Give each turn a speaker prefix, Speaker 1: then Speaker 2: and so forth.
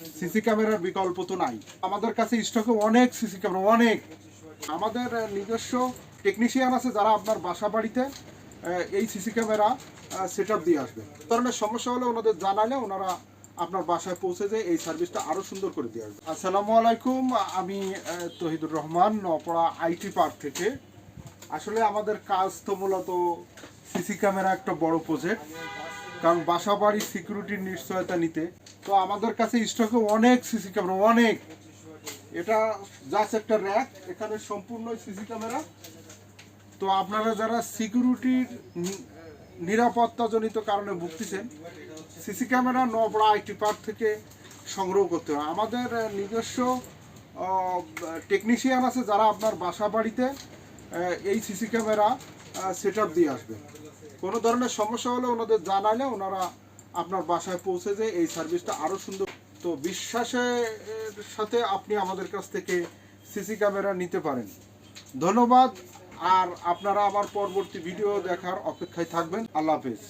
Speaker 1: CC ক্যামেরার বিকল্প তো নাই। আমাদের কাছে স্টকে অনেক সিসি ক্যামেরা, অনেক। আমাদের নিজস্ব টেকনিশিয়ান আছে যারা আপনার বাসা বাড়িতে এই সিসি ক্যামেরা সেট আপ দিয়ে আসবে। ধরনের সমস্যা হলে ওনাদের জানালে ওনারা আপনার বাসায় পৌঁছে যেয়ে এই সার্ভিসটা আরও সুন্দর করে দিয়ে আসবে। আসসালামু আলাইকুম, আমি তহিদুর রহমান, নওপাড়া আইটি পার্ক থেকে। আসলে আমাদের কাজ তো মূলত সিসি ক্যামেরা একটা বড় প্রজেক্ট, কারণ বাসা বাড়ির সিকিউরিটির নিশ্চয়তা নিতে। তো আমাদের কাছে স্টকে অনেক সিসি ক্যামেরা, অনেক। এটা জাস্ট একটা র্যাক, এখানে সম্পূর্ণ সিসি ক্যামেরা। তো আপনারা যারা সিকিউরিটির নিরাপত্তাজনিত কারণে ভুগতেছেন, CC camera Nowpara IT park থেকে সংগ্রহ করতে হয়। আমাদের নিজস্ব টেকনিশিয়ান আছে যারা আপনার বাসা বাড়িতে এই সিসি ক্যামেরা সেট আপ দিয়ে আসবে। কোনো ধরনের সমস্যা হলে ওনাদের জানালে ওনারা আপনার বাসায় পৌঁছে যেয়ে এই সার্ভিসটা আরও সুন্দর। তো বিশ্বাসের সাথে আপনি আমাদের কাছ থেকে সিসি ক্যামেরা নিতে পারেন। ধন্যবাদ। আর আপনারা আমার পরবর্তী ভিডিও দেখার অপেক্ষায় থাকবেন। আল্লাহ হাফেজ।